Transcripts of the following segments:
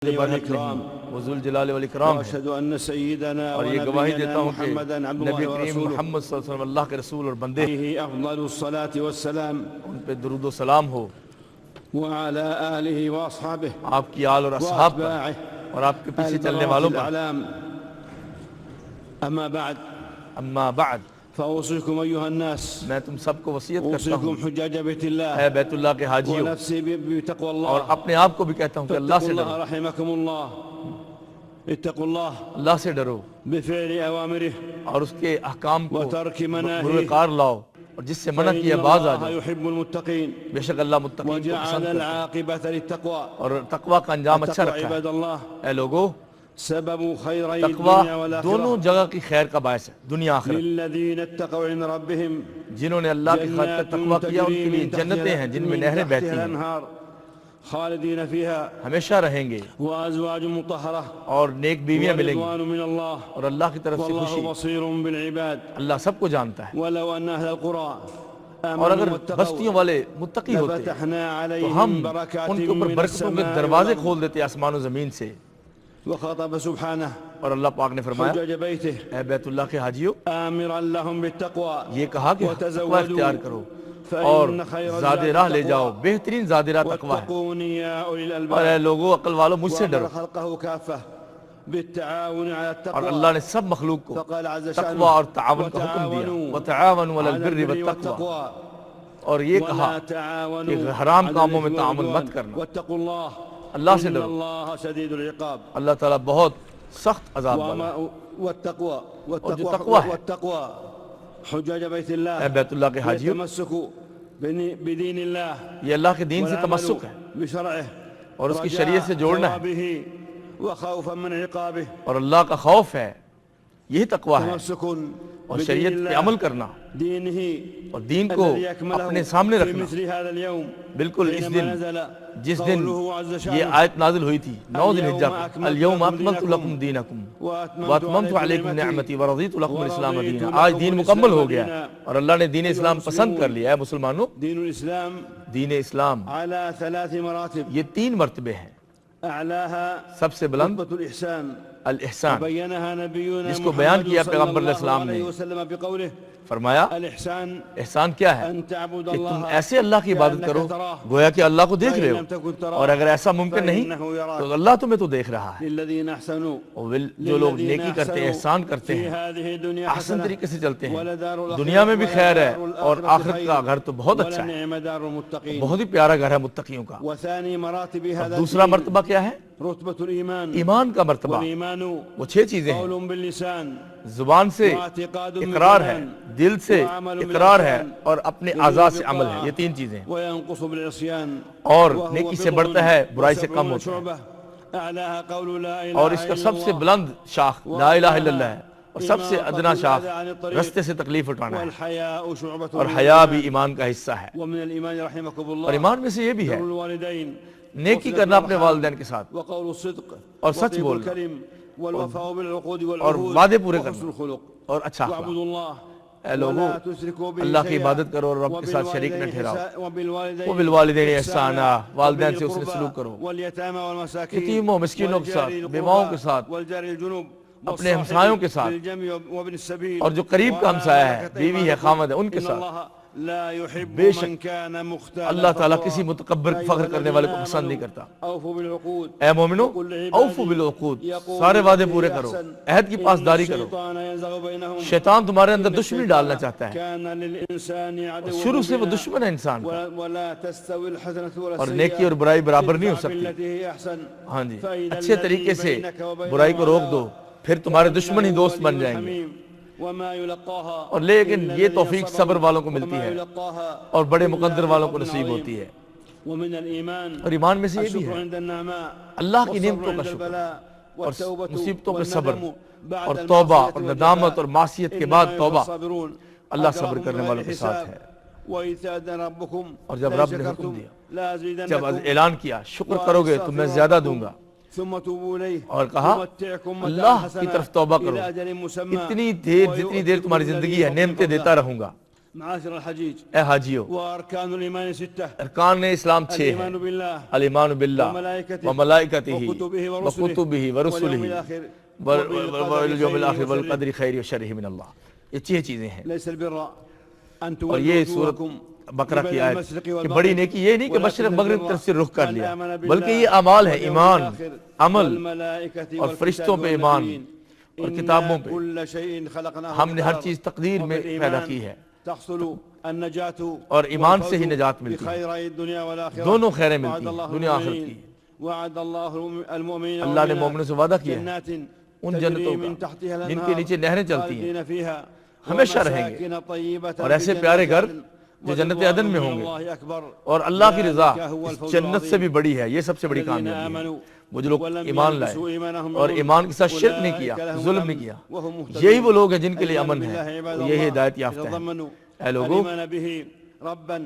والإكرام وذو الجلال والاکرام ہے، وأشهد أن سيدنا اور یہ گواہی دیتا ونبينا ہوں کہ محمدا عبد نبی الله کریم ورسوله محمد صلی اللہ علیہ وسلم اللہ کے رسول اور بندے، عليه أفضل الصلاة والسلام ان پہ درود و سلام ہو، وعلى آله وأصحابه آپ کی آل اور اصحاب پر وأتباعه اور آپ کے پیچھے چلنے البراة والوں پر۔ الأعلام. أما بعد اما بعد، فأوصيكم أيها الناس، میں تم سب کو وصیت کرتا ہوں أوصيكم حجاج بيت اے الله بیت اللہ کے حاجیوں، ونفسي بتقوى اور الله. اپنے آپ کو بھی کہتا ہوں کہ اللہ فاتقوا سے الله ڈرو، رحمكم الله. اتقوا الله اللہ سے ڈرو بفعل أوامره اور اس کے احکام کو وترك مناهيه، بروئے لاؤ، اور جس سے منع کیا فإن باز آ الله جاؤ، يحب المتقين بے شک اللہ متقین کو وجعل پسند کرتا ہے العاقبة للتقوى. اور تقوی کا انجام اچھا التقوى رکھا ہے۔ عباد الله اے لوگو، سبب خيري تقوی الدنيا دونوں والآخرة جگہ کی خیر کا باعث ہے، دنیا آخرت۔ للذين اتقوا عند ربهم جنہوں نے اللہ کی خاطر تقوی کیا ان کے لیے جنتیں ہیں جن میں نہریں بہتی تحتها ہیں، الأنهار خالدين فيها ہمیشہ رہیں گے، وأزواج مطهرة اور نیک بیویاں ملیں گی، ورضوان من الله اور اللہ کی طرف سے خوشی۔ والله بصير بالعباد. اللہ سب کو جانتا ہے، ولو أن أهل القرى اور اگر آمنوا بستیوں واتقوا والے متقی ہوتے لفتحنا تو عليهم ہم بركات ان کے اوپر من برکتوں کے السماء دروازے والأرض. کھول دیتے آسمان و زمین سے۔ وخاطب سبحانه اور اللہ پاک نے فرمایا حجاج بيته اے بیت اللہ کے حاجیوں، آمرا لهم بالتقوى یہ کہا کہ تقوی اختیار کرو اور فإن خير زاد الزاد راہ لے جاؤ، التقوى. بہترین زاد راہ تقوی ہے۔ واتقوني يا أولي اور الألباب. اے لوگو، عقل والو، مجھ سے ڈرو۔ وأمر خلقه كافة بالتعاون على اور اللہ التقوى. نے سب مخلوق کو فقال عز تقوی شأنه اور تعاون کا حکم دیا، وتعاونوا علی البر والتقوی، اور یہ کہا ولا تعاونوا کہ حرام على کاموں میں الإثم تعاون والعدوان. مت کرنا، واتقوا الله اللہ سے إن ڈرو، الله شديد العقاب. اللہ تعالیٰ بہت سخت عذاب والا ہے۔ والتقوى تقوى ہے، والتقوى حجاج بيت الله اے بیت اللہ کے حاجیوں، التمسك بدين الله یہ اللہ کے دین سے تمسک ہے بشرعه اور اس کی شریعت سے جوڑنا ہے، ثوابه وخوفا من عقابه. اور اللہ کا خوف ہے، یہی تقوی ہے، تمسك اور شریعت پہ عمل کرنا دينه اور دین کو الذي يكمله اپنے سامنے في رکھنا۔ مثل هذا اليوم بالکل اس حينما دن، نزل جس دن قوله عز یہ شأنه آیت نازل ہوئی تھی 9 ذی الحجہ اليوم کو، اليوم أكملت اکملت لكم لکم دینکم وأتممت واتممت علیکم نعمتی ورضیت لکم الاسلام ورضيت دینا۔ لكم آج دین مکمل ہو گیا الإسلام ہے اور اللہ نے دین اسلام پسند کر لیا ہے۔ مسلمانوں، دين الإسلام دین اسلام على 3 مراتب، یہ 3 مرتبے ہیں۔ أعلاها سب سے بلند رتبة الإحسان الاحسان، بينها نبينا جس کو بیان محمد کیا صلى پیغمبر علیہ الله السلام نے، عليه وسلم بقوله فرمایا الإحسان احسان کیا ہے أن تعبد کہ تم الله ایسے اللہ کی عبادت كأنك کرو تراه گویا کہ اللہ کو دیکھ فإن رہے لم ہو، تكن تراه اور اگر ایسا ممکن نہیں فإنه يراك. تو اللہ تمہیں تو دیکھ رہا ہے۔ للذين أحسنوا اور جو لوگ للذين نیکی کرتے ہیں، أحسنوا احسان کرتے في ہیں، هذه الدنيا احسن حسنة طریقے سے چلتے ہیں، ولدار الآخرة دنیا میں بھی خیر ہے ولدار اور الآخرة آخرت خير کا گھر تو بہت اچھا ہے، ولنعم دار المتقين. بہت ہی پیارا گھر ہے متقیوں کا۔ وثاني مراتب هذا دوسرا الدين مرتبہ کیا ہے؟ رتبة الإيمان. ایمان کا مرتبہ۔ والإيمان وہ 6 چیزیں ہیں، قول باللسان زبان سے واعتقاد اقرار ہے، بالجنان دل سے وعمل اقرار ہے، بالأركان اور اپنے اعضاء سے عمل ہے۔ یہ 3 چیزیں ہیں، وينقص بالعصيان اور وهو نیکی سے بضع بڑھتا ہے، برائی سے کم و70 ہوتا ہے۔ شعبة. أعلاها قول لا إله اور اس کا إلا سب سے الله بلند شاخ لا الہ الا اللہ ہے، اور سب سے إماطة ادنا شاخ الأذى عن الطريق رستے سے تکلیف اٹھانا ہے، والحياء شعبة اور من حیا الإيمان. بھی ایمان کا حصہ ہے۔ ومن الإيمان رحمكم اور الله ایمان میں سے یہ بھی ہے بر الوالدين نیکی وصلة کرنا اپنے الأرحام والدین کے ساتھ، وقول الصدق اور سچ وطيب بولنا، الكلم والوفاء بالعقود اور والعهود وعدے پورے وحسن کرنا، الخلق. اور اچھا اخلاق۔ واعبدوا الله اے لوگوں، ولا تشركوا به اللہ کی شيئا عبادت کرو اور رب کے ساتھ شریک نہ ٹھہراؤ۔ وبالوالدين وبالوالدین احسانا، والدین سے وبذي حسن سلوک کرو، واليتامى والمساكين یتیموں مسکینوں کے ساتھ، والجار بیواؤں کے القربى ساتھ، والجار الجنوب اپنے ہمسایوں کے ساتھ، بالجمع وابن السبيل اور جو قریب کا ہمسایہ ہے، بیوی ہے، خامد ہے، ان کے إن ساتھ۔ الله لا يحب بے شک من كان مختالا اللہ تعالیٰ فخورا. کسی متکبر يا فخر أيها کرنے والے کو الذين پسند نہیں آمنوا کرتا۔ أوفوا بالعقود اے مومنو، وقل لعبادي اوفو بالعقود، يقولوا سارے وعدے بالتي پورے هي کرو، أحسن عہد کی پاسداری إن کرو۔ الشيطان ينزغ بينهم شیطان تمہارے اندر إن دشمنی الشيطان ڈالنا چاہتا ہے، كان للإنسان عدوا شروع سے وہ مبينا. دشمن ہے انسان کا، ولا تستوي الحسنة ولا اور السيئة نیکی اور برائی برابر نہیں ہو ادفع سکتی۔ بالتي هي أحسن ہاں جی، فإذا اچھے الذي طریقے سے بينك وبينه برائی کو روک عداوة دو، پھر تمہارے دشمن ہی كأنه دوست بن ولي جائیں گے۔ حميم. وما يلقاها اور لیکن إلا یہ الذين توفیق صبروا صبر والوں کو ملتی وما ہے، يلقاها اور بڑے إلا مقدر والوں کو ذو نصیب عظيم. ہوتی ہے۔ ومن الإيمان اور ایمان میں سے یہ بھی الشكر ہے عند النعماء اللہ کی والصبر نعمتوں کا عند شکر، البلاء اور والتوبة مصیبتوں پہ صبر، والندم بعد اور توبہ المعصية اور ندامت اور معصیت کے بعد إنما توبہ۔ الصابرون اللہ صبر أجرهم کرنے بغير والوں کے ساتھ حساب. ہے۔ وإذ تأذن ربكم اور جب لئن رب نے حکم شكرتم دیا، جب لأزيدنكم اعلان کیا شکر کرو گے تو میں زیادہ دوں گا، ثم توبوا إليه اور کہا يمتعكم اللہ متاعا کی طرف حسنا توبہ کرو، إلى أجل مسمى اتنی دیر جتنی دیر تمہاری زندگی ہے نعمتیں دیتا رہوں گا۔ معاشر الحجيج اے حاجیو، وأركان الإيمان 6 ارکان اسلام 6 ہیں: الإيمان بالله الایمان باللہ وملائکتہ وملائکتہ وکتبہ وکتبہ واليوم ورسلہ الآخر والیوم الآخر وبالقدر والقدر خیر و شرہ من اللہ. یہ 6 چیزیں ہیں. ليس البر أن اور یہ تولوا سورۃ وجوهكم بقرہ کی قبل آیت المشرق کہ والمغرب بڑی نیکی یہ نہیں کہ مشرق مغرب ولكن طرف سے رخ کر من لیا، آمن بالله بلکہ یہ اعمال ہے، واليوم ایمان، الآخر عمل والملائكة اور والكتاب فرشتوں پہ ایمان والنبيين. اور إنا کتابوں پہ. كل شيء خلقناه ہم نے ہر بقدر. چیز تقدیر میں پیدا وبالإيمان کی ہے، تحصل النجاة اور ایمان سے ہی والفوز نجات ملتی ہے. بخيري الدنيا والآخرة. دونوں خیریں وعد ملتی ہیں، الله دنیا آخرت المؤمنين کی. وعد الله المؤمنين اللہ نے والمؤمنات مومنوں سے وعدہ کیا ہے جنات ان تجري جنتوں من کا تحتها جن کے الأنهار نیچے نہریں چلتی ہیں، خالدين فيها ہمیشہ رہیں گے، ومساكن طيبة اور ایسے في پیارے جنات گھر عدن جو جنت ورضوان عدن میں من ہوں گے. الله أكبر. اور اللہ کی رضا ذلك هو اس الفوز جنت سے العظيم. بھی بڑی ہے. یہ سب سے بڑی الذين کامیابی ہے. آمنوا وہ جو لوگ ولم ایمان لائے يلبسوا إيمانهم اور بظلم ایمان کے ساتھ شرک نہیں کیا، أولئك لهم ظلم الأمن نہیں کیا، وهم مهتدون. یہی وہ لوگ ہیں جن کے لیے الإيمان امن بالله ہے عباد اور یہی الله ہدایت یافتہ ہیں. يتضمن اے لوگوں، الإيمان به ربا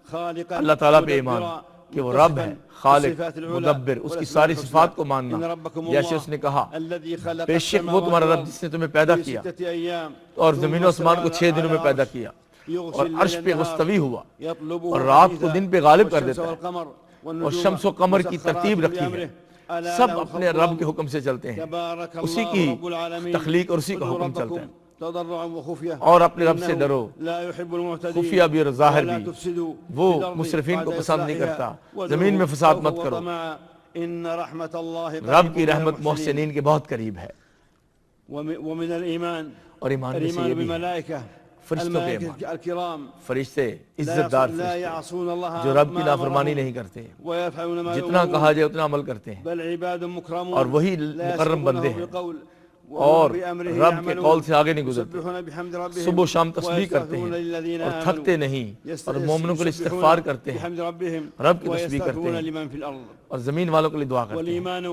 خالقا اللہ تعالیٰ پہ ایمان مدبرا کہ وہ رب ہے، خالق، بالصفات العلى مدبر، اس کی والأسماء ساری الحسنى. صفات کو ماننا. إن ربكم جیسے الله اس نے کہا الذي خلق بے شک وہ السماوات تمہارا رب والأرض جس نے تمہیں پیدا في کیا 6 أيام اور ثم زمین و آسمان کو استوى 6 دنوں میں على پیدا العرش کیا يغشي اور عرش الليل پہ النهار مستوی ہوا يطلبه اور رات کو حثيثا دن پہ غالب کر والشمس دیتا ہے والقمر اور والنجوم شمس و قمر کی مسخرات ترتیب رکھی ہے. بأمره ألا سب له اپنے الخلق رب کے حکم سے چلتے ہیں، تبارك اسی الله کی رب العالمين. تخلیق اور اسی کا ادعوا حکم چلتا ربكم ہے. تضرعا وخفية اور اپنے رب سے إنه ڈرو، لا يحب المعتدين. خفیہ بھی اور ظاہر ولا بھی. تفسدوا في وہ الأرض مصرفین کو بعد پسند نہیں إصلاحها کرتا. وادعوه زمین میں فساد خوفا مت کرو. وطمعا إن رحمة الله رب قريب کی من رحمت المحسنين. محسنین کے بہت قریب ہے. ومن الإيمان اور ایمان میں سے الإيمان یہ بھی ہے بالملائكة فرشتوں پہ ایمان. الملائكة الكرام فرشتے عزت دار لا فرشتے يعصون الله جو رب کی ما نافرمانی أمرهم نہیں کرتے، ويفعلون ما جتنا يؤمرون. کہا جائے اتنا عمل کرتے ہیں، بل عباد مكرمون اور وہی لا مکرم يسبقونه بندے ہیں بالقول اور وهم بأمره رب کے يعملون. قول سے آگے نہیں گزرتے، يسبحون بحمد ربهم صبح و شام تسبیح کرتے ويستغفرون ہیں للذين اور آمنوا. تھکتے نہیں اور مومنوں کے لیے يسبحون استغفار کرتے ہیں، بحمد ربهم رب کی تسبیح کرتے ويستغفرون ہیں لمن في الأرض. اور زمین والوں کے لیے دعا کرتے ہیں. والإيمان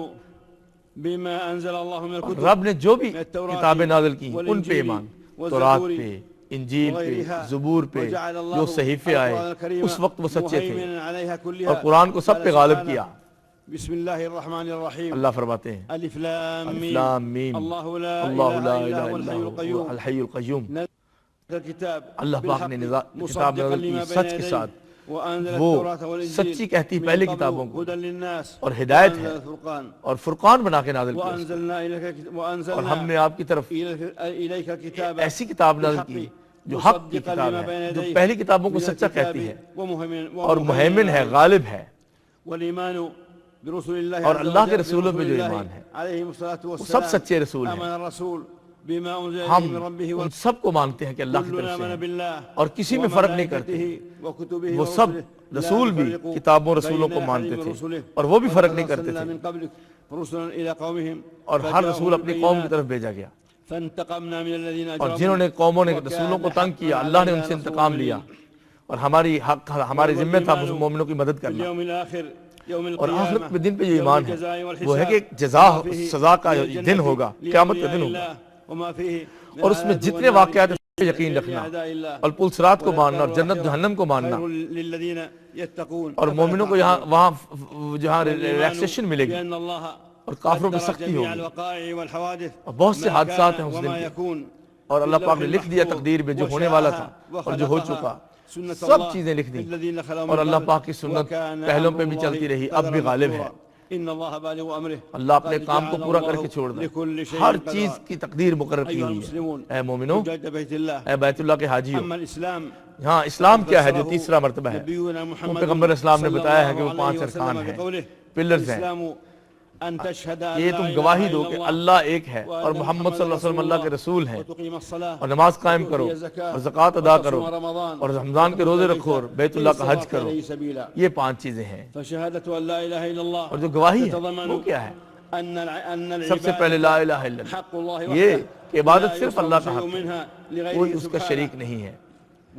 بما أنزل الله من اور الكتب رب نے جو بھی من التوراة کتابیں نازل کی ان پہ والإنجيل ایمان، والزبور تورات پہ، انجیل پہ، وغيرها. زبور پہ، وجعل الله جو صحیفے آئے القرآن الكريم اس وقت وہ سچے تھے مهيمنا عليها كلها. اور قرآن کو سب پہ قال غالب سبحانه کیا. بسم الله الرحمن الرحيم. اللہ فرماتے ہیں ألف لام الف لام میم الله لا اللہ لا إله إلا الہ هو الا الحي هو القيوم. الحی القیوم. نزل الكتاب اللہ پاک نے بالحق کتاب مصدقا نازل کی لما سچ بين کے يديه ساتھ، وأنزل وہ التوراة والإنجيل سچی کہتی من پہلے قبل کتابوں کو هدى للناس اور ہدایت وأنزل ہے الفرقان اور فرقان بنا کے نازل کیا اس کو. وأنزلنا إليك اور ہم نے آپ کی طرف إليك الكتاب ایسی کتاب نازل کی جو حق کی مصدقا کتاب لما ہے، بين جو يديه پہلی کتابوں کو من سچا الكتاب کہتی ہے ومهيمن اور مہیمن ہے، غالب ہے. والإيمان برسول الله اور عز اللہ کے وجل رسولوں پہ برسول جو الله ایمان ہے عليهم الصلاة وہ والسلام. سب سچے رسول ہیں. آمن الرسول بما أنزل إليه ہم من ربه ان سب کو مانتے ہیں کہ اللہ کی كلنا طرف سے آمن ہیں بالله اور کسی میں فرق نہیں کرتے. وملائكته وكتبه وہ سب ورسله رسول لا بھی نفرق کتابوں رسولوں بين کو أحد مانتے من تھے رسله. اور وہ بھی فرق نہیں ولقد کرتے أرسلنا تھے من قبلك رسلا إلى قومهم اور ہر رسول فجاءهم اپنی قوم کی بالبينات طرف بھیجا گیا فانتقمنا من الذين اور أجرموا جنہوں نے قوموں نے وكان رسولوں کو تنگ کیا حقا اللہ نے ان علينا سے نصر انتقام لیا المؤمنين. اور ہمارے ذمہ تھا مومنوں کی مدد کرنا. اليوم الآخر يوم اور القيامة آخرت میں دن پہ جو يوم ایمان ہے الجزاء والحساب وہ ہے کہ جزا وما فيه سزا کا من الجنة دن ہوگا، قیامت کا دن لأولياء ہوگا. الله وما فيه من اور اس میں الآيات جتنے والنار واقعات ہیں اس پہ یقین رکھنا لأعداء الله. اور پلسرات کو ماننا اور وللدار جنت الآخرة جہنم کو ماننا خير للذين يتقون. اور مومنوں کو یہاں وہاں جہاں والإيمان ریلیکسیشن ملے گی بأن الله اور کافروں پہ قدر سختی جميع ہوگی. الوقائع والحوادث اور بہت سے ما حادثات كان ہیں اس وما دن کے يكون اور اللہ پاک نے باللوح لکھ دیا المحفوظ تقدیر میں جو ہونے والا تھا اور جو ہو چکا. سنت سب اللہ چیزیں لکھ دیں الذین خلوا من اور اللہ قبل پاک کی سنت وکان پہلوں پہ امر بھی چلتی اللہ رہی، اب بھی غالب ہے. قدرا. ان اللہ بالغ امرہ اللہ اپنے قد کام کو جعل پورا کر اللہ کے چھوڑ دے. لکل شیء ہر قدرا. چیز کی تقدیر مقرر کی ایھا ہوئی المسلمون ہے. اے مومنو، حجاج بیت اللہ. اے بیت اللہ کے حاجیو، اما الاسلام ہاں اسلام کیا ہے جو تیسرا مرتبہ ہے. نبینا وہ محمد پیغمبر اسلام نے صلی بتایا ہے کہ اللہ وہ 5 علیہ وسلم ارکان ہیں، بقولہ پلرز ہیں. الاسلام ان تشهد ان یہ لا تم الہ گواہی الا دو کہ اللہ اللہ ایک ہے وان اور محمد صلی اللہ علیہ وسلم اللہ کے رسول ہیں وتقیم الصلاة اور نماز قائم کرو اور زکوٰۃ ادا کرو اور رمضان کے روزے رکھو اور بیت اللہ کا حج کرو. یہ 5 چیزیں ہیں. فشهادة ان لا الہ الا اللہ اور جو گواہی ہے تتضمن وہ کیا ہے؟ ان سب سے پہلے لا الہ الا اللہ، حق اللہ یہ وحده کہ عبادت لا صرف يصرف اللہ کا شيء حق ہے، منها لغيره کوئی اس کا سبحانه. شریک نہیں ہے.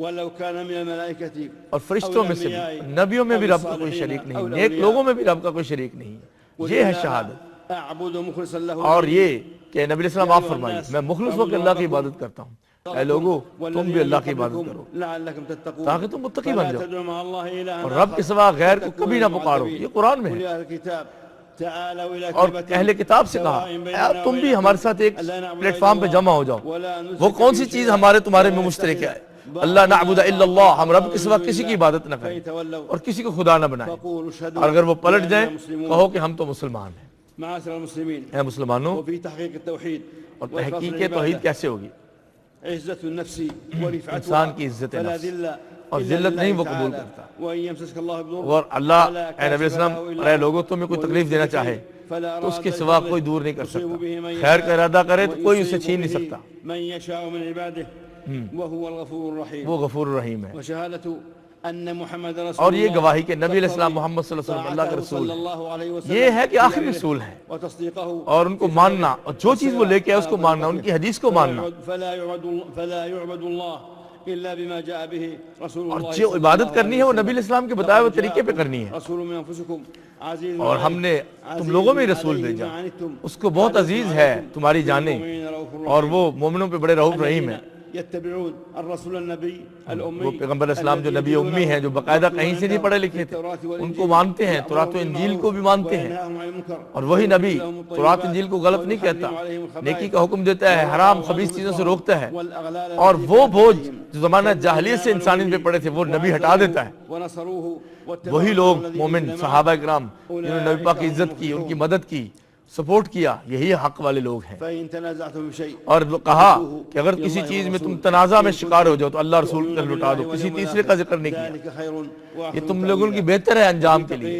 ولو كان من الملائكة اور فرشتوں میں سے بھی، نبیوں میں بھی رب کا کوئی شریک نہیں، نیک لوگوں میں بھی رب کا کوئی شریک نہیں. یہ ہے شہادت. اعبد مخلصا له اور یہ کہ نبی علیہ السلام آپ فرمائیے میں مخلص ہو کے اللہ کی عبادت کرتا ہوں. اے لوگو تم بھی اللہ کی عبادت کرو لعلكم تتقون تاکہ تم متقی بن فلا جاؤ تدعوا مع الله إلها اور رب کے سوا غیر کو کبھی نہ پکارو. یہ قرآن میں قل ہے. يا أهل الكتاب تعالوا إلى اور كلمة اہل کتاب سے کہا سواء اے بيننا تم بھی وبينكم ہمارے ساتھ ایک ألا نعبد پلیٹ إلا فارم پہ الله جمع ہو جاؤ. ولا نشرك وہ کون سی به چیز شيئا ہمارے تمہارے میں ولا مشترک ہے؟ اللہ نعبد الا اللہ، ہم رب کے سوا کسی کی عبادت نہ کریں اور کسی کو خدا نہ بنائیں، فقولوا اشهدوا اور اگر وہ پلٹ بأننا جائیں مسلمون. کہو کہ ہم تو مسلمان ہیں۔ معاشر المسلمين، اے مسلمانوں، وفي تحقيق التوحيد اور وإخلاص تحقیق العبادة توحید کیسے ہوگی؟ عزة النفس ورفعتها، انسان کی عزت فلا نفس ذل اور إلا ذلت نہیں لله وہ قبول تعالى. کرتا، وإن يمسسك الله بضر اور اللہ فلا اے نبی كاشف اسلام له إلا اور اے هو. لوگوں تمہیں کوئی تکلیف دینا چاہے فلا تو اس راد کے سوا لفضله کوئی دور نہیں کر يصيب سکتا، به من خیر يشاء کا ارادہ کرے تو کوئی اسے ويصيب چھین نہیں به سکتا، من يشاء من عباده وهو الغفور الرحيم. وہ غفور الرحیم ہے۔ وشهادة أن محمد رسول اور یہ الله گواہی کہ نبی علیہ السلام محمد صلی اللہ علیہ وسلم اللہ کا طاعته رسول صلى ہے، الله عليه وسلم یہ ہے کہ في آخری أمره رسول ہیں، وتصديقه اور ان کو في ماننا خبره اور جو چیز وہ لے کے آئے اس کو على ماننا، ان طريقته. کی حدیث کو ماننا، فلا يعبد الله إلا بما جاء به رسول اور الله جو صلى عبادت الله کرنی عليه ہے وہ وسلم. نبی علیہ السلام کے بتائے ہوئے لقد طریقے پہ جاءكم کرنی ہے، رسول من أنفسكم عزيز اور ہم نے تم لوگوں میں رسول بھیجا، اس کو بہت عزیز ہے تمہاری جانیں، اور وہ مومنوں پہ بڑے رؤوف رحیم ہیں۔ يتبعون الرسول النبي الأمي وہ پیغمبر اسلام جو نبی امی ہیں، جو باقاعدہ کہیں سے نہیں پڑھے لکھے تھے، ان کو مانتے ہیں، تورات و انجیل کو بھی مانتے ہیں، اور وہی نبی تورات انجیل کو غلط نہیں کہتا، نیکی کا حکم دیتا ہے، حرام خبیث چیزوں سے روکتا ہے، اور وہ بوجھ جو زمانہ جاہلیت سے انسانیت پہ پڑے تھے وہ نبی ہٹا دیتا ہے۔ وہی لوگ مومن صحابہ کرام جنہوں نے نبی پاک کی عزت کی، ان کی مدد کی، سپورٹ کیا، یہی حق والے لوگ ہیں۔ فإن تنازعتم بشيء اور کہا کہ اگر کسی چیز میں تم تنازع میں شکار ہو جاؤ تو اللہ رسول کا لٹا دو، کسی تیسرے کا ذکر نہیں کیا، ذلك خير یہ تم لوگوں کی بہتر ہے انجام کے لیے۔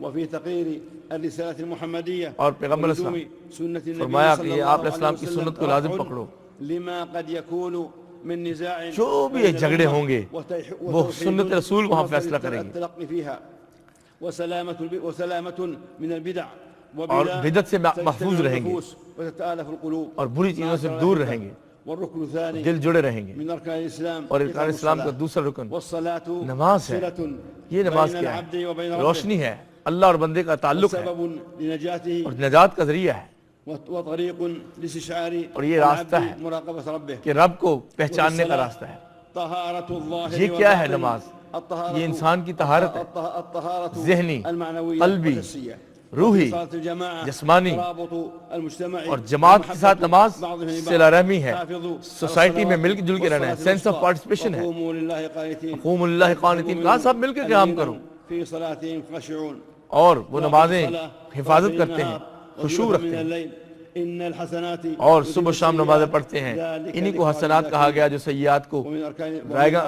وفي تقرير الرسالة المحمدية اور پیغمبر ولزوم سنة النبي فرمایا صلى کہ یہ الله آپ علیہ عليه السلام کی وسلم سنت کو لازم رفع پکڑو، لما قد يكون من نزاع جو بھی یہ جھگڑے ہوں گے وہ سنت رسول وہاں فیصلہ کریں گے، التلقي فيها وسلامة من البدع اور بدعت سے محفوظ رہیں گے، وتتآلف القلوب اور بری چیزوں سے دور رہیں گے، والركن الثاني دل جڑے رہیں گے۔ من أركان الإسلام اور ارکان اسلام کا دوسرا رکن والصلاة نماز ہے۔ صلة یہ نماز بين کیا العبد ہے؟ وبين ربه روشنی ہے، اللہ اور بندے کا تعلق ہے، وسبب لنجاته اور نجات کا ذریعہ ہے، وطريق لاستشعار اور یہ راستہ العبد ہے مراقبة ربه کہ رب کو پہچاننے کا راستہ ہے۔ طهارة الظاهر یہ کیا ہے والباطن. نماز؟ الطهارة یہ انسان کی طہارت ہے، الطهارة ذہنی، المعنوية قلبی، والحسية. روحی، صلاة الجماعة جسمانی، ترابط المجتمع اور جماعت کے ساتھ نماز بعضهم لبعض. صلہ رحمی ہے، حافظوا سوسائٹی میں مل جل کے رہنا ہے، والصلاة سینس آف الوسطى. پارٹیسپیشن ہے، وقوموا لله قانتين. قوموا للہ قانتین، کہا سب مل کے قیام کرو، في صلاتهم خاشعون. اور وہ نمازیں حفاظت کرتے ہیں، خشوع رکھتے ہیں، ان الحسنات اور صبح شام نمازیں پڑھتے ہیں، انہی کو حسنات کہا گیا جو سیئات کو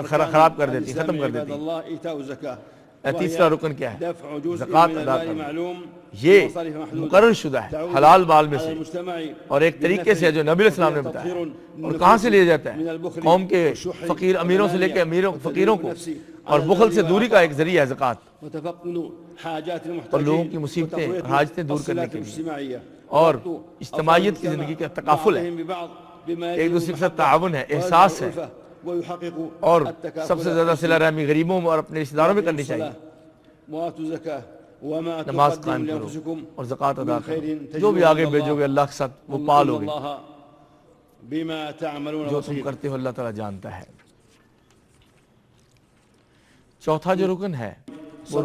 خراب کر دیتی، ختم کر دیتی۔ تیسرا رکن کیا ہے؟ زکوٰۃ ادا کرنا، یہ مقرر شدہ ہے حلال مال میں سے، اور ایک طریقے سے جو نبی علیہ السلام نے بتایا، اور کہاں سے لیا جاتا ہے؟ قوم کے فقیر امیروں سے لے کے فقیروں کو، اور بخل سے دوری کا ایک ذریعہ ہے زکوٰۃ، اور لوگوں کی مصیبتیں حاجتیں دور کرنے کے لیے، اور اجتماعیت کی زندگی کا تکافل ہے، ایک دوسرے کے ساتھ تعاون ہے، احساس ہے، اور سب سے زیادہ صلہ رحمی غریبوں اور اپنے رشتہ داروں میں کرنی چاہیے۔ نماز قائم کرو اور زکوٰۃ ادا کرو، جو بھی آگے بھیجو گے اللہ کے ساتھ وہ پالو گے، جو تم کرتے ہو اللہ تعالیٰ جانتا ہے۔ چوتھا جو رکن ہے وہ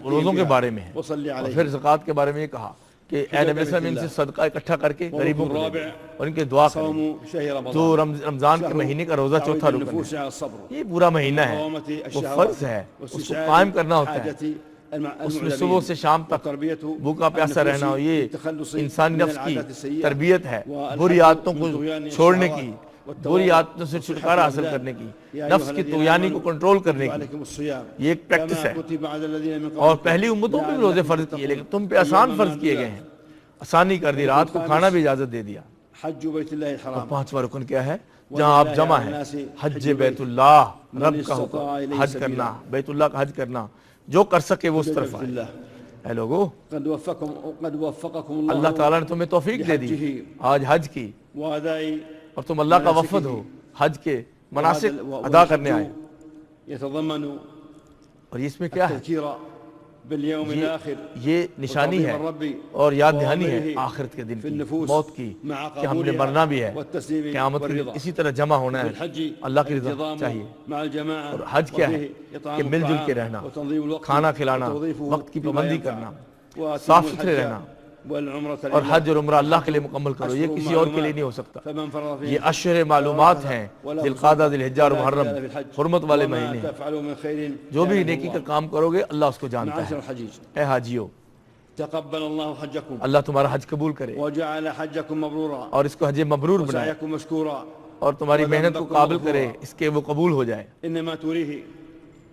روزوں کے بارے میں ہے، اور پھر زکوٰۃ کے بارے میں یہ کہا کہ اے نبی صلی اللہ علیہ وسلم ان سے صدقہ اکٹھا کر کے غریبوں کو دے اور ان کے دعا کریں۔ تو رمضان کے مہینے کا روزہ چوتھا رکن ہے، یہ پورا مہینہ ہے، وہ فرض ہے، اس کو قائم کرنا ہوتا ہے، اس میں صبح سے شام تک بھوکا پیاسا رہنا ہو، یہ انسانی نفس کی تربیت ہے، بری عادتوں کو چھوڑنے کی، بری عادتوں سے چھٹکارا حاصل کرنے کی، نفس کی طغیانی کو کنٹرول کرنے کی، یہ ایک پریکٹس ہے۔ اور پہلی امتوں پہ بھی روزے فرض کیے، لیکن تم پہ آسان فرض کیے گئے ہیں، آسانی کر دی، رات کو کھانا بھی اجازت دے دیا۔ اور پانچواں رکن کیا ہے؟ جہاں آپ جمع ہیں، حج بیت اللہ، رب کا حکم، حج کرنا، بیت اللہ کا حج کرنا، جو کر سکے وہ اس طرف آئے۔ اے لوگو، اللہ تعالیٰ نے تمہیں توفیق دے دی آج حج کی، اور تم اللہ کا وفد ہو، حج کے مناسک ادا کرنے آئے، اور اس میں کیا ہے؟ یہ نشانی ہے اور یاد دہانی ہے آخرت کے دن کی، موت کی، کہ ہم نے مرنا بھی ہے، قیامت کے دن اسی طرح جمع ہونا ہے، اللہ کی رضا چاہیے۔ اور حج کیا ہے؟ کہ مل جل کے رہنا، کھانا کھلانا، وقت کی پابندی کرنا، صاف ستھرے رہنا، والعمرة اور حج اور عمرہ اللہ کے لیے مکمل کرو، یہ کسی اور کے لیے نہیں ہو سکتا۔ فمن فرض فيه یہ اشہر معلومات ہیں، ذی القعدہ، ذی الحجہ اور محرم، حرمت والے وما مہینے ہیں۔ تفعلوا من خير جو بھی يعلمه نیکی کا الله۔ کام کرو گے اللہ اس کو جانتا معاشر ہے۔ الحجيج، اے حاجیو، تقبل الله حجكم اللہ تمہارا حج قبول کرے وجعل حجكم مبرورا اور اس کو حج مبرور بنائے وسعيكم مشكورا اور تمہاری محنت کو قابل کرے اس کے وہ قبول ہو جائے۔ إنما تريه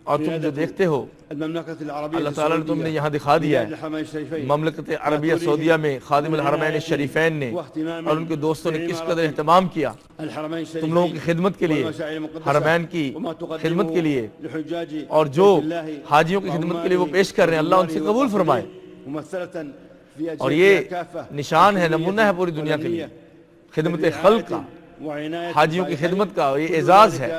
اور تم جو دیکھتے ہو المملكة العربية اللہ تعالیٰ نے تم نے یہاں دکھا دیا ہے، الحرمين الشريفين مملکت عربیہ سعودیہ میں خادم الحرمین الشریفین نے اور ان کے دوستوں نے کس قدر اہتمام کیا الحرمين الشريفين تم لوگوں کی خدمت کے لیے، والمشاعر المقدسة حرمین کی وما تقدموا خدمت کے لیے، لحجاج اور جو بيت الله حاجیوں کی خدمت کے لیے وہ پیش کر رہے ہیں اللہ ان سے قبول فرمائے۔ ممثلة في اور أجهزة یہ كافة نشان ہے، نمونہ ہے پوری دنیا کے لیے خدمت خلق کا، وعناية حاجیوں کی خدمت کا، یہ اعزاز ہے۔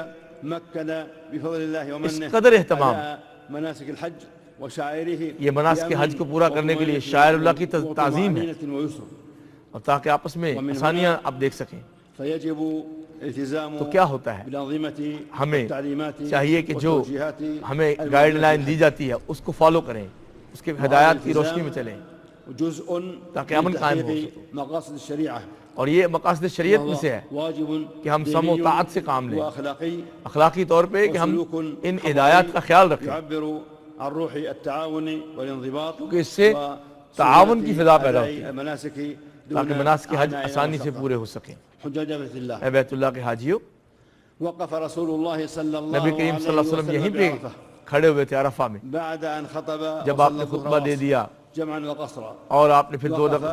مكن بفضل الله ومنه اس قدر اہتمام على مناسك الحج وشعائره یہ مناسک حج کو پورا کرنے کے لیے شاعر اللہ کی تعظیم ہے، وطمأنينة ويسر، اور تاکہ آپس میں آسانیاں آپ دیکھ سکیں۔ فيجب الالتزام تو کیا ہوتا ہے، بالأنظمة ہمیں والتعليمات چاہیے کہ جو والتوجيهات ہمیں گائیڈ لائن دی جاتی ہے اس کو فالو کریں، اس کے ہدایات کی روشنی میں چلیں جزء تاکہ امن قائم ہو تحقيق سکے۔ مقاصد الشريعة، اور یہ مقاصد شریعت میں سے ہے واجب کہ ہم سم و طاعت سے کام لیں، وأخلاقي اخلاقی طور پہ کہ ہم ان ہدایات کا خیال رکھیں، يعبر عن روح التعاون والانضباط کیونکہ اس سے تعاون کی فضا پیدا ہوتی ہے المناسك تاکہ مناسک حج آسانی سے پورے ہو سکیں۔ حجاج بیت اللہ، اے بیت اللہ کے حاجیوں، وقف رسول اللہ صلی اللہ نبی کریم صلی اللہ علیہ وسلم یہیں پہ بعرفہ کھڑے ہوئے تھے عرفہ میں، بعد ان خطب جب آپ نے خطبہ دے دیا جمعا وقصرا اور آپ نے پھر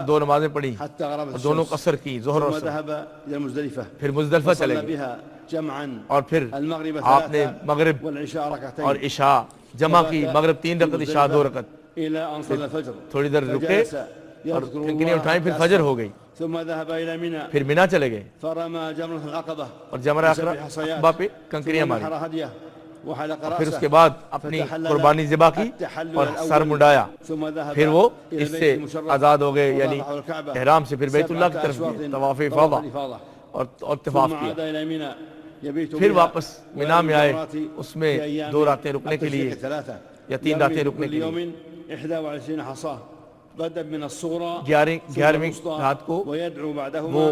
دو نمازیں پڑھی حتى غربت اور دونوں الشمس، قصر کی، ظہر اور ثم عصر، ذهب الى المزدلفة پھر مزدلفہ چلے وصلى گئے بها جمعا اور پھر المغرب آپ نے ثلاثة مغرب والعشاء ركعتين اور عشاء جمع کی، مغرب 3 رکعت، عشاء 2 رکعت، الى ان صلى الفجر تھوڑی دیر رکے فجلس اور يذكر کنکریاں الله اٹھائیں، پھر حتى فجر أسفر. ہو گئی، ثم ذهب الى منى پھر مینا چلے گئے فرمى جمرة العقبة اور جمرہ عقبہ پہ کنکریاں ثم ماری، نحر هديه وحلق پھر اس رأسه کے بعد اپنی قربانی ذبح کی اور سر منڈایا، ثم ذهب پھر وہ إلى اس البيت سے المشرف آزاد ہو گئے، یعنی وطاف الكعبة احرام سے پھر بیت اللہ کی 7 طرف أشواط گئے، طواف طواف افاضہ الإفاضة. اور طواف ثم کیا، عاد إلى منى يبيت پھر بها واپس مینا میں آئے، والجمرات اس میں في أيام 2 راتیں رکنے کے لیے التشريق 3 یا 3 يرمي راتیں رکنے كل کے لیے، يوم 21 حصاة بدأ من الصغرى 11ویں رات کو ويدعو بعدهما وہ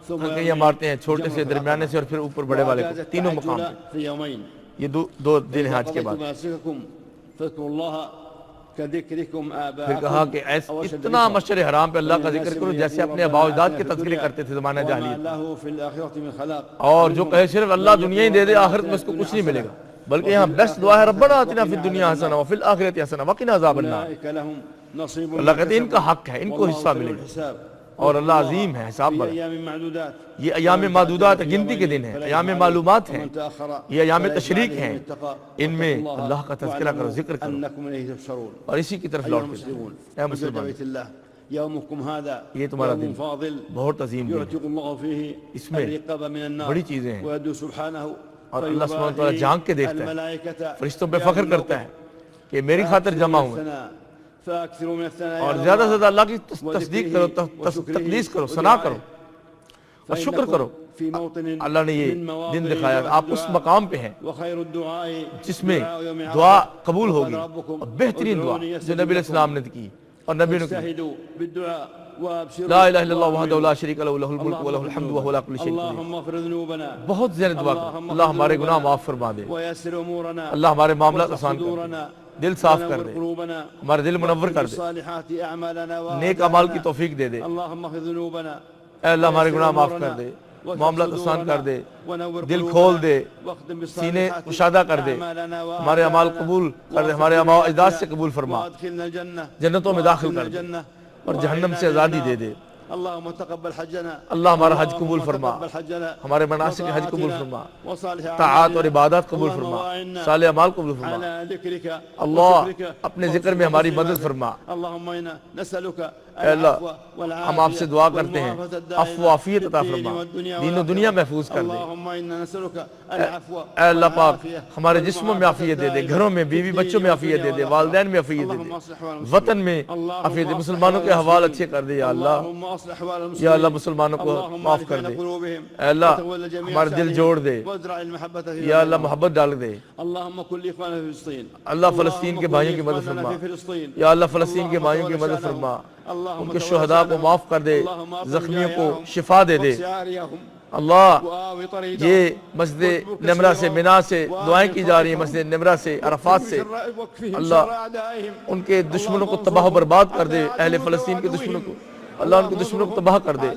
ثم کنکریاں مارتے ہیں، چھوٹے سے، درمیانے سے اور پھر اوپر بڑے والے کو، تینوں مقام پہ۔ في يومين یہ 2 دن ہیں حج کے بعد۔ مناسككم فاذكروا الله كذكركم پھر کہا آباءكم کہ أو أشد اتنا ذكرا. مشعر حرام پہ اللہ کا ذکر کرو جیسے اپنے آباء و اجداد کے تذکرے کرتے تھے زمانہ وما جاہلیت، له في الآخرة من خلاق. اور جو کہے صرف اللہ دنیا ہی دے دے آخرت میں اس کو کچھ نہیں ملے گا، بلکہ یہاں بیسٹ دعا ہے ربنا آتنا فی الدنیا حسنہ وفی الآخرۃ حسنہ وقنا عذاب النار۔ أولئك لهم نصيب اللہ کہتے ہیں ان کا مما حق ہے، ان کو والله حصہ سريع ملے گا، الحساب. اور اللہ عظیم ہے، حساب في بڑا۔ أيام معدودات یہ ایام معدودات ہیں، گنتی کے دن ہیں، ایام معلومات ہیں، ومن تأخر یہ ایام فليس تشریق عليه ہیں، من اتقى ان میں واتقوا الله اللہ کا تذکرہ کرو، ذکر کرو أنكم إليه تحشرون. اور اسی کی طرف أيها لوٹ کے جاؤ۔ المسلمون اے حجاج مسلمان، بيت الله يومكم هذا یہ تمہارا يوم دن فاضل بہت عظیم دن ہے، يعتق الله فيه اس میں الرقاب من النار بڑی چیزیں ہیں، ويدعو سبحانه اور اللہ سبحانہ وتعالی جھانک کے دیکھتا ہے، الملائكة فرشتوں پہ فخر کرتا ہے کہ میری خاطر جمع ہوئے، فأكثروا من الثناء اور على زیادہ سے الله زیادہ اللہ کی تصدیق کرو، تقدیس کرو، ثنا کرو اور شکر کرو۔ في موطن اللہ نے یہ من مواطن دن دکھایا، آپ اس الدعاء مقام پہ ہیں وخير الدعاء جس میں دعاء يوم عرفة. دعا قبول وقال ہوگی، ربكم اور بہترین دعا ادعوني جو يستجب نبی علیہ لكم. السلام نے کی اور نبی نے کی، اجتهدوا بالدعاء وابشروا لا الہ الا اللہ وحدہ لا شریک لہ لہ الملک ولہ الحمد وهو على كل شيء قدیر۔ اللهم اغفر ذنوبنا بہت زیادہ دعا کرو، اللہ ہمارے گناہ معاف فرما دے، ويسر امورنا اللہ ہمارے معاملات آسان کر دے، صدورنا دل صاف کر ونور دے، قلوبنا ہمارے دل منور کر دے، الصالحات اعمالنا نیک اعمال کی توفیق دے دے، اللهم اغفر ذنوبنا اے اللہ ہمارے گناہ معاف کر دے، معاملات آسان کر دے، دل کھول دے، سینے کشادہ کر دے، ہمارے اعمال قبول کر دے، ہمارے آباء و اجداد سے قبول فرما، وادخلنا الجنة جنتوں میں داخل کر دے اور جہنم سے آزادی دے دے۔ اللهم تقبل حجنا اللہ ہمارا حج قبول فرما، تقبل حجنا ہمارے مناسک حج قبول فرما، وصالح طاعات اور عبادات قبول اللهم فرما، وأعنا صالح اعمال قبول فرما۔ على ذكرك اللہ وشكرك اپنے ذکر میں ہماری مدد فرما۔ اللهم إنا نسألك اے اللہ العفو والعافية ہم آپ سے دعا کرتے ہیں والمعافاة الدائمة عفو و عافیت عطا في الدين فرما، والدنيا دین و دنیا محفوظ کر دے۔ اللهم إنا نسألك العفو اے اللہ پاک والعافية ہمارے جسموں میں عافیت دے دے، گھروں میں، بیوی بچوں میں عافیت دے دے، والدین میں عافیت دے دے، وطن میں عافیت دے، مسلمانوں کے حوال اچھے کر دے یا اللہ، وأصلح أحوال المسلمين. یا اللہ مسلمانوں کو معاف کر دے. اے اللہ ہمارے دل جوڑ دے. یا اللہ محبت ڈال دے. اللہ فلسطین کے بھائیوں کی مدد فرما. یا اللہ فلسطین کے بھائیوں کی مدد فرما. ان کے شہداء کو معاف کر دے, زخمیوں کو شفا دے دے. اللہ یہ مسجد نمرہ سے, منا سے دعائیں کی جا رہی ہیں, مسجد نمرہ سے, عرفات سے. اللہ ان کے دشمنوں کو تباہ و برباد کر دے. اہل فلسطین کے دشمنوں کو اللہ ان کے دشمنوں کو تباہ کر دے.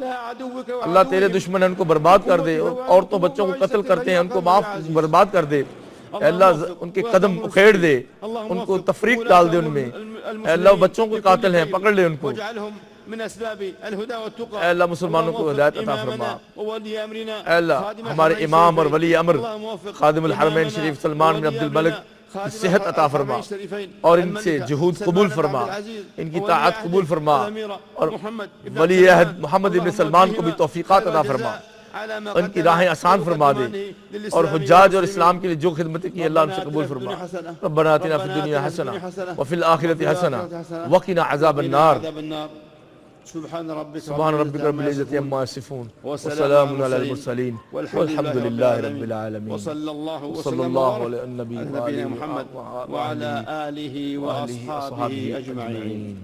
اللہ تیرے دشمن ان کو برباد کر دے. عورتوں بچوں کو قتل کرتے ہیں, ان کو معاف برباد کر دے. اے اللہ ان کے قدم اکھیڑ دے, ان کو تفریق ڈال دے ان میں. اے اللہ وہ بچوں کو قاتل ہیں, پکڑ لے ان کو. اے اللہ مسلمانوں کو ہدایت عطا فرما. اے اللہ ہمارے امام اور ولی امر خادم الحرمین شریف سلمان بن عبد الملک کی صحت عطا فرما, اور ان سے جہود قبول فرما, ان کی طاعت قبول فرما, اور ولی عہد محمد بن سلمان کو بھی توفیقات عطا فرما, ان کی راہیں آسان فرما دے, اور حجاج اور اسلام کے لیے جو خدمتیں کی اللہ ان سے قبول فرما. ربنا آتنا فی الدنیا حسنہ وفی الآخرۃ حسنہ وقنا عذاب النار. سبحان ربک رب العزت عما یصفون وسلام علی المرسلین والحمد للہ رب العالمین. وصلی اللہ علی النبی محمد وعلی آلہ وأصحابہ أجمعین.